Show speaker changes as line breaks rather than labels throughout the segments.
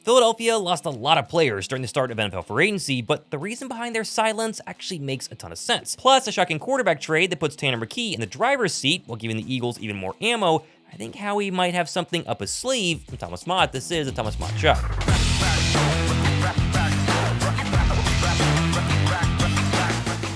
Philadelphia lost a lot of players during the start of NFL free agency, but the reason behind their silence actually makes a ton of sense. Plus, a shocking quarterback trade that puts Tanner McKee in the driver's seat while giving the Eagles even more ammo. I think Howie might have something up his sleeve. I'm Thomas Mott. This is the Thomas Mott Show.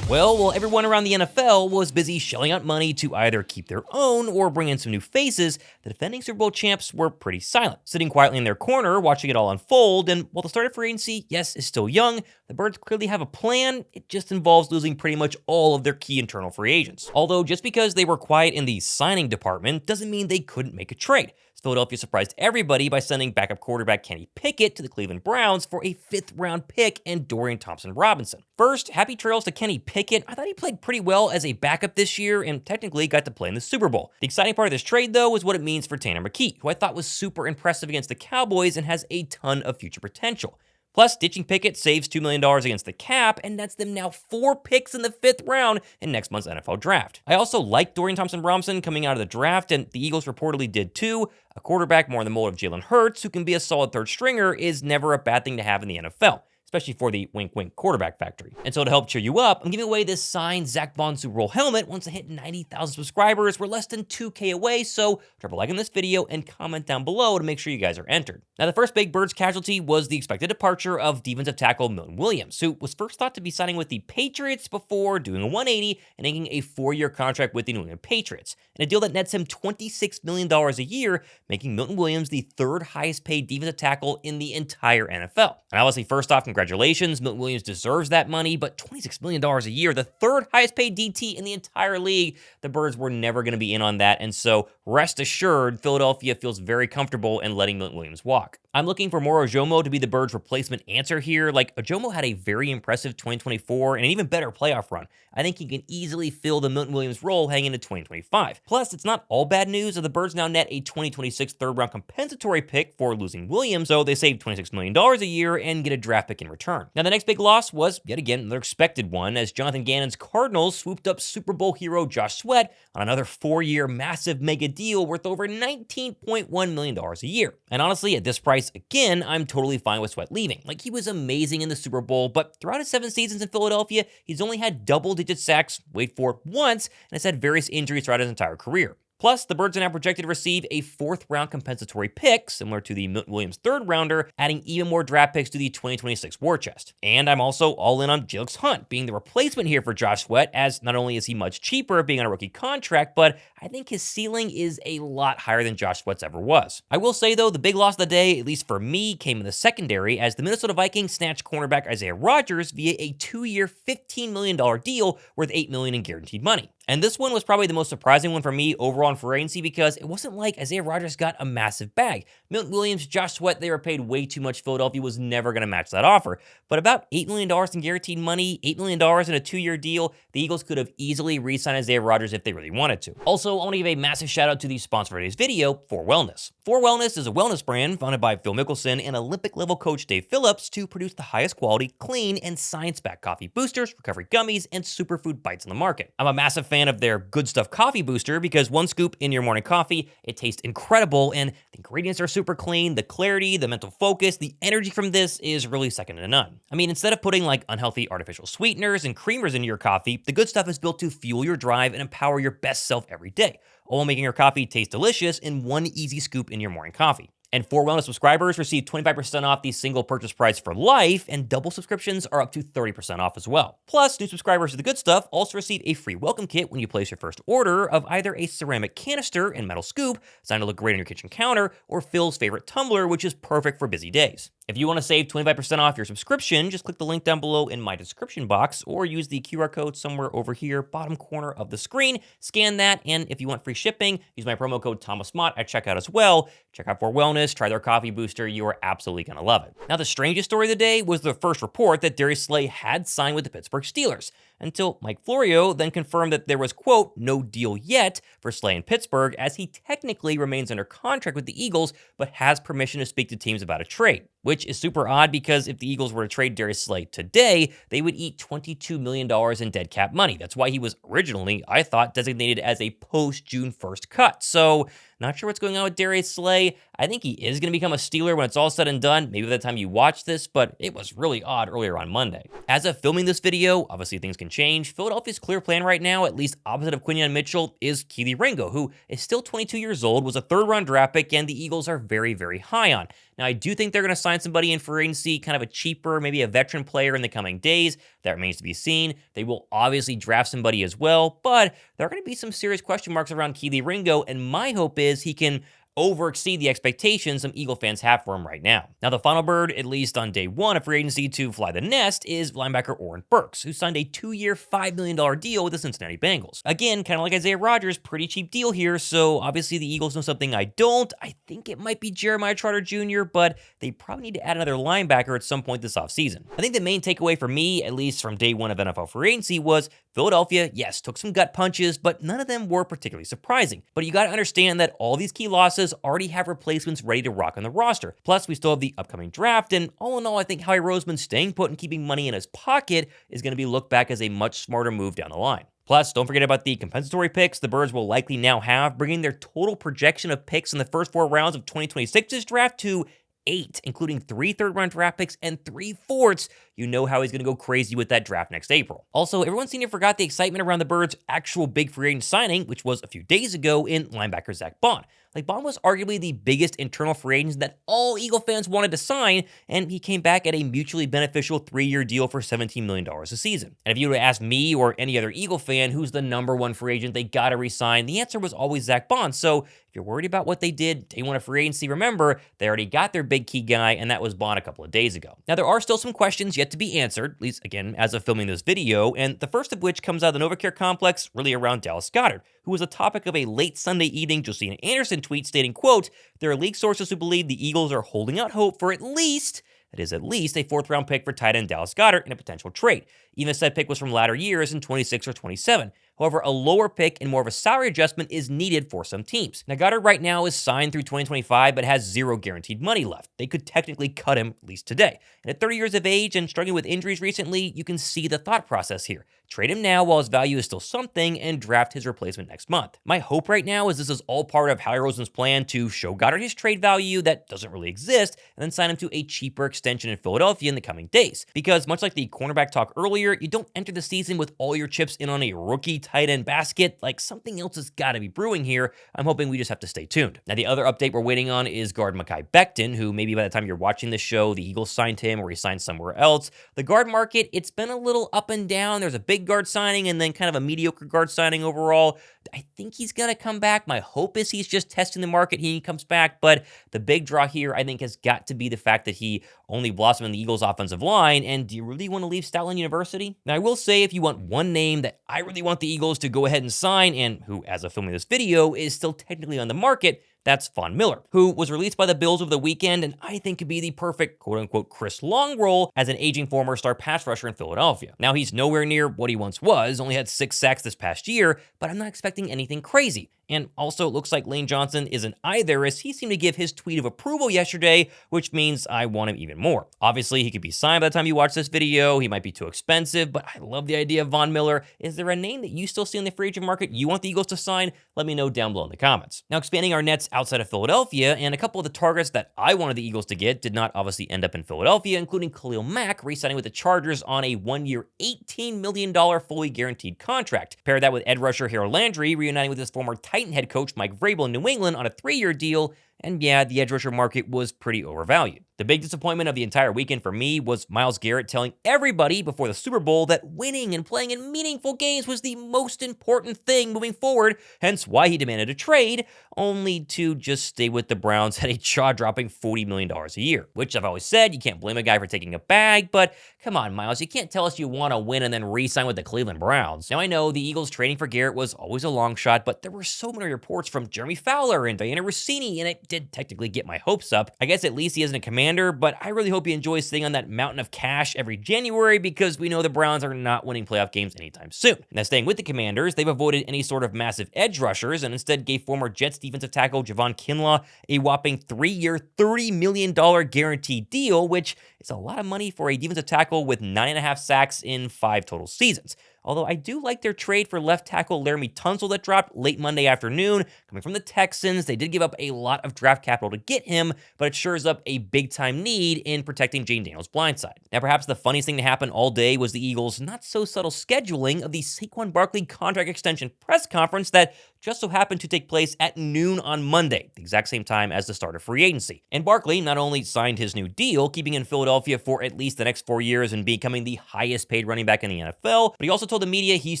Well, while everyone around the NFL was busy shelling out money to either keep their own or bring in some new faces, the defending Super Bowl champs were pretty silent, sitting quietly in their corner, watching it all unfold. And while the start of free agency, yes, is still young, the Birds clearly have a plan. It just involves losing pretty much all of their key internal free agents. Although just because they were quiet in the signing department doesn't mean they couldn't make a trade. Philadelphia surprised everybody by sending backup quarterback Kenny Pickett to the Cleveland Browns for a 5th-round pick and Dorian Thompson-Robinson. First, happy trails to Kenny Pickett. I thought he played pretty well as a backup this year and technically got to play in the Super Bowl. The exciting part of this trade, though, is what it means for Tanner McKee, who I thought was super impressive against the Cowboys and has a ton of future potential. Plus, ditching Pickett saves $2 million against the cap and nets them now 4 picks in the 5th round in next month's NFL draft. I also like Dorian Thompson-Robinson coming out of the draft, and the Eagles reportedly did too. A quarterback more in the mold of Jalen Hurts, who can be a solid third stringer, is never a bad thing to have in the NFL. Especially for the wink-wink quarterback factory. And so to help cheer you up, I'm giving away this signed Zach Bond Super Bowl helmet once I hit 90,000 subscribers. We're less than 2K away, so drop a like on this video and comment down below to make sure you guys are entered. Now, the first big Birds casualty was the expected departure of defensive tackle Milton Williams, who was first thought to be signing with the Patriots before doing a 180 and inking a 4-year contract with the New England Patriots, in a deal that nets him $26 million a year, making Milton Williams the 3rd highest paid defensive tackle in the entire NFL. And obviously, first off, congratulations, Milton Williams deserves that money, but $26 million a year, the 3rd highest paid DT in the entire league, the Birds were never going to be in on that, and so rest assured, Philadelphia feels very comfortable in letting Milton Williams walk. I'm looking for Moro Ojomo to be the Birds' replacement answer here. Like, Ojomo had a very impressive 2024 and an even better playoff run. I think he can easily fill the Milton Williams role heading into 2025. Plus, it's not all bad news, as the Birds now net a 2026 3rd-round compensatory pick for losing Williams, so they save $26 million a year and get a draft pick in return. Now, the next big loss was, yet again, another expected one, as Jonathan Gannon's Cardinals swooped up Super Bowl hero Josh Sweat on another 4-year massive mega deal worth over $19.1 million a year. And honestly, at this price, again, I'm totally fine with Sweat leaving. Like, he was amazing in the Super Bowl, but throughout his 7 seasons in Philadelphia, he's only had double-digit sacks, wait for it, once, and has had various injuries throughout his entire career. Plus, the Birds are now projected to receive a 4th-round compensatory pick, similar to the Milton Williams 3rd-rounder, adding even more draft picks to the 2026 war chest. And I'm also all in on Jalix Hunt being the replacement here for Josh Sweat, as not only is he much cheaper being on a rookie contract, but I think his ceiling is a lot higher than Josh Sweat's ever was. I will say, though, the big loss of the day, at least for me, came in the secondary, as the Minnesota Vikings snatched cornerback Isaiah Rodgers via a 2-year, $15 million deal worth $8 million in guaranteed money. And this one was probably the most surprising one for me overall in free agency, because it wasn't like Isaiah Rodgers got a massive bag. Milton Williams, Josh Sweat, they were paid way too much. Philadelphia was never going to match that offer. But about $8 million in guaranteed money, $8 million in a 2-year deal, the Eagles could have easily re-signed Isaiah Rodgers if they really wanted to. Also, I want to give a massive shout out to the sponsor of today's video, 4Wellness. 4Wellness is a wellness brand founded by Phil Mickelson and Olympic-level coach Dave Phillips to produce the highest quality, clean, and science-backed coffee boosters, recovery gummies, and superfood bites on the market. I'm a massive fan of their Good Stuff coffee booster because 1 scoop in your morning coffee, it tastes incredible, and the ingredients are super clean. The clarity, the mental focus, the energy from this is really second to none. I mean, instead of putting like unhealthy artificial sweeteners and creamers into your coffee, the Good Stuff is built to fuel your drive and empower your best self every day, all while making your coffee taste delicious in 1 easy scoop in your morning coffee. And 4Wellness subscribers receive 25% off the single purchase price for life, and double subscriptions are up to 30% off as well. Plus, new subscribers to the Good Stuff also receive a free welcome kit when you place your first order of either a ceramic canister and metal scoop, designed to look great on your kitchen counter, or Phil's favorite tumbler, which is perfect for busy days. If you want to save 25% off your subscription, just click the link down below in my description box, or use the QR code somewhere over here, bottom corner of the screen. Scan that, and if you want free shipping, use my promo code ThomasMott at checkout as well. Check out 4Wellness, try their coffee booster, you are absolutely going to love it. Now, the strangest story of the day was the first report that Darius had signed with the Pittsburgh Steelers. until Mike Florio then confirmed that there was, quote, no deal yet for Slay in Pittsburgh, as he technically remains under contract with the Eagles, but has permission to speak to teams about a trade. Which is super odd because if the Eagles were to trade Darius Slay today, they would eat $22 million in dead cap money. That's why he was originally, I thought, designated as a post-June 1st cut. So, not sure what's going on with Darius Slay. I think he is going to become a Steeler when it's all said and done, maybe by the time you watch this, but it was really odd earlier on Monday. As of filming this video, obviously things can change. Philadelphia's clear plan right now, at least opposite of Quinyon Mitchell, is Kelee Ringo, who is still 22 years old, was a third-round draft pick, and the Eagles are very, very high on. Now, I do think they're going to sign somebody in free agency, kind of a cheaper, maybe a veteran player in the coming days. That remains to be seen. They will obviously draft somebody as well, but there are going to be some serious question marks around Kelee Ringo, and my hope is he can exceed the expectations some Eagle fans have for him right now. Now, the final bird, at least on day one of free agency to fly the nest, is linebacker Oren Burks, who signed a 2-year, $5 million deal with the Cincinnati Bengals. Again, kind of like Isaiah Rodgers, pretty cheap deal here, so obviously the Eagles know something I don't. I think it might be Jeremiah Trotter Jr., but they probably need to add another linebacker at some point this offseason. I think the main takeaway for me, at least from day one of NFL free agency, was Philadelphia, yes, took some gut punches, but none of them were particularly surprising. But you got to understand that all these key losses already have replacements ready to rock on the roster. Plus, we still have the upcoming draft, and all in all, I think Howie Roseman staying put and keeping money in his pocket is going to be looked back as a much smarter move down the line. Plus, don't forget about the compensatory picks the Birds will likely now have, bringing their total projection of picks in the first 4 rounds of 2026's draft to 8, including 3 third-round draft picks and 3 fourths. You know how he's going to go crazy with that draft next April. Also, everyone seemed to forgot the excitement around the Birds' actual big free agent signing, which was a few days ago in linebacker Zach Bond. Bond was arguably the biggest internal free agent that all Eagle fans wanted to sign, and he came back at a mutually beneficial 3-year deal for $17 million a season. And if you were to ask me or any other Eagle fan who's the #1 free agent they gotta re-sign, the answer was always Zach Bond. So if you're worried about what they did day one of free agency, remember, they already got their big key guy, and that was Bond a couple of days ago. Now, there are still some questions yet to be answered, at least, again, as of filming this video, and the first of which comes out of the NovaCare complex, really around Dallas Goedert, who was the topic of a late Sunday evening Josina Anderson tweet stating, quote, there are league sources who believe the Eagles are holding out hope for at least a 4th-round pick for tight end Dallas Goedert in a potential trade. Even if said pick was from latter years in 26 or 27. However, a lower pick and more of a salary adjustment is needed for some teams. Now, Goedert right now is signed through 2025, but has 0 guaranteed money left. They could technically cut him, at least today. And at 30 years of age and struggling with injuries recently, you can see the thought process here. Trade him now while his value is still something, and draft his replacement next month. My hope right now is this is all part of Howie Roseman's plan to show Goedert his trade value that doesn't really exist, and then sign him to a cheaper extension in Philadelphia in the coming days. Because much like the cornerback talk earlier, you don't enter the season with all your chips in on a rookie tight end basket. Like, something else has got to be brewing here. I'm hoping we just have to stay tuned. Now, the other update we're waiting on is guard Mekhi Becton, who maybe by the time you're watching this show, the Eagles signed him or he signed somewhere else. The guard market, it's been a little up and down. There's a big guard signing and then kind of a mediocre guard signing overall. I think he's going to come back. My hope is he's just testing the market. He comes back, but the big draw here, I think, has got to be the fact that he only blossomed in the Eagles offensive line. And do you really want to leave Stoutland University? Now, I will say, if you want one name that I really want the Eagles to go ahead and sign, and who, as of filming this video, is still technically on the market, that's Von Miller, who was released by the Bills over the weekend, and I think could be the perfect quote-unquote Chris Long role as an aging former star pass rusher in Philadelphia. Now, he's nowhere near what he once was, only had 6 sacks this past year, but I'm not expecting anything crazy. And also, it looks like Lane Johnson isn't either, as he seemed to give his tweet of approval yesterday, which means I want him even more. Obviously, he could be signed by the time you watch this video. He might be too expensive, but I love the idea of Von Miller. Is there a name that you still see in the free agent market you want the Eagles to sign? Let me know down below in the comments. Now, expanding our nets outside of Philadelphia, and a couple of the targets that I wanted the Eagles to get did not obviously end up in Philadelphia, including Khalil Mack re-signing with the Chargers on a 1-year, $18 million fully guaranteed contract. Pair that with edge rusher Harold Landry reuniting with his former Titan head coach Mike Vrabel in New England on a 3-year deal, and yeah, the edge rusher market was pretty overvalued. The big disappointment of the entire weekend for me was Myles Garrett telling everybody before the Super Bowl that winning and playing in meaningful games was the most important thing moving forward, hence why he demanded a trade, only to just stay with the Browns at a jaw-dropping $40 million a year. Which I've always said, you can't blame a guy for taking a bag, but come on, Myles, you can't tell us you want to win and then re-sign with the Cleveland Browns. Now, I know the Eagles trading for Garrett was always a long shot, but there were so many reports from Jeremy Fowler and Diana Rossini, and it it did technically get my hopes up. I guess at least he isn't a Commander, but I really hope he enjoys sitting on that mountain of cash every January because we know the Browns are not winning playoff games anytime soon. Now, staying with the Commanders, they've avoided any sort of massive edge rushers and instead gave former Jets defensive tackle Javon Kinlaw a whopping 3-year, $30 million guaranteed deal, which is a lot of money for a defensive tackle with 9.5 sacks in 5 total seasons. Although I do like their trade for left tackle Laramie Tunsil that dropped late Monday afternoon. Coming from the Texans, they did give up a lot of draft capital to get him, but it sure is up a big-time need in protecting Jane Daniels' blindside. Now, perhaps the funniest thing to happen all day was the Eagles' not-so-subtle scheduling of the Saquon Barkley contract extension press conference that just so happened to take place at noon on Monday, the exact same time as the start of free agency. And Barkley not only signed his new deal, keeping in Philadelphia for at least the next 4 years and becoming the highest-paid running back in the NFL, but he also told the media he's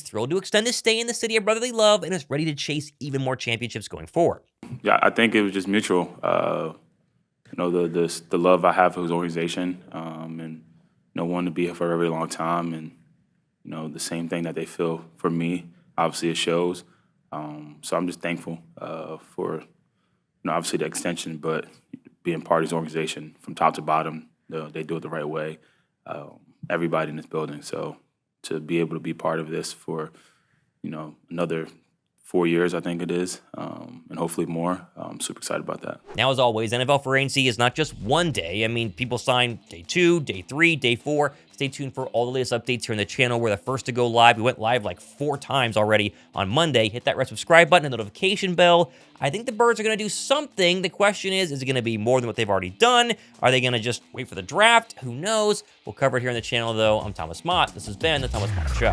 thrilled to extend his stay in the city of brotherly love and is ready to chase even more championships going forward.
Yeah, I think it was just mutual. The love I have for his organization, and wanting to be here for a very long time, and the same thing that they feel for me. Obviously, it shows. So I'm just thankful for obviously the extension, but being part of his organization from top to bottom. They do it the right way. Everybody in this building. So to be able to be part of this for another 4 years, I think it is, and hopefully more. I'm super excited about that.
Now, as always, NFL Free Agency is not just one day. I mean, people sign day 2, day 3, day 4. Stay tuned for all the latest updates here on the channel. We're the first to go live. We went live like 4 times already on Monday. Hit that red subscribe button and notification bell. I think the Birds are going to do something. The question is it going to be more than what they've already done? Are they going to just wait for the draft? Who knows? We'll cover it here on the channel, though. I'm Thomas Mott. This has been The Thomas Mott Show.